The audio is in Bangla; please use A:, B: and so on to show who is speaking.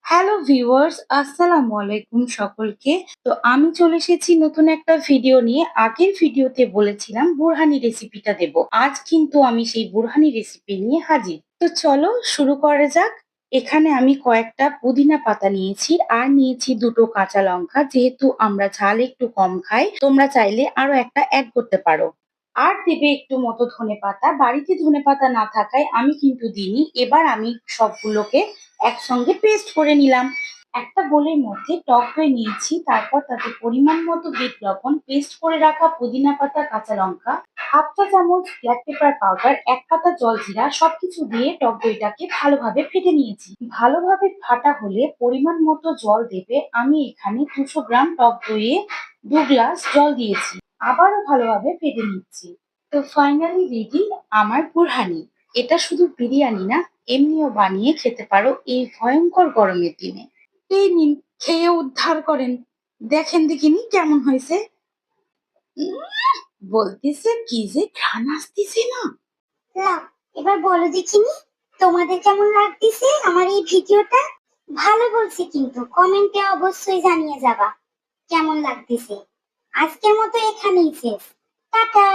A: হ্যালো ভিউয়ার্স, আসসালামু আলাইকুম সকলকে। তো আমি চলে এসেছি নতুন একটা ভিডিও নিয়ে। আগের ভিডিওতে বলেছিলাম বুরহানি রেসিপিটা দেব। আজ কিন্তু আমি সেই বুরহানি রেসিপি নিয়ে হাজির। তো চলো শুরু করা যাক। এখানে আমি কয়েকটা পুদিনা পাতা নিয়েছি আর নিয়েছি দুটো কাঁচা লঙ্কা। যেহেতু আমরা ঝাল একটু কম খাই, তোমরা চাইলে আরো একটা অ্যাড করতে পারো। আর দেবে একটু মতো ধনেপাতা। বাড়িতে ধনেপাতা না থাকায় আমি কিন্তু দিইনি। এবার আমি সবগুলোকে একসঙ্গে পেস্ট করে নিলাম। একটা বোলের মধ্যে টক দই নিয়েছি, তারপর তাতে পরিমাণ মতো বিট লবণ, পেস্ট করে রাখা পুদিনা পাতা, কাঁচা লঙ্কা, হাফ চা চামচ ব্ল্যাক পেপার পাউডার, এক পাতা জলজিরা সবকিছু দিয়ে টক দইটাকে ভালোভাবে ফেটে নিয়েছি। ভালোভাবে ফাটা হলে পরিমাণ মতো জল দেবে। আমি এখানে 200 গ্রাম টক দইয়ে 2 গ্লাস জল দিয়েছি। আবারও ভালোভাবে ফেটে নিচ্ছি। তো ফাইনালি রেডি আমার বুরহানি। এটা শুধু বিরিয়ানি না, এমনিও বানিয়ে খেতে পারো এই ভয়ঙ্কর গরমের দিনে। এই নিন, খেয়ে উদ্ধার করেন। দেখেন দেখিনি কেমন হয়েছে। উম, বলতেছে কি যে ঘ্রাণ আসতেছে না।
B: না, এবার বলো দেখিনি তোমাদের কেমন লাগতেছে আমার এই ভিডিওটা। ভালো বলছি কিন্তু কমেন্টে অবশ্যই জানিয়ে যাবা কেমন লাগতেছে। আজকের মতো এখানেই শেষ। টাটা।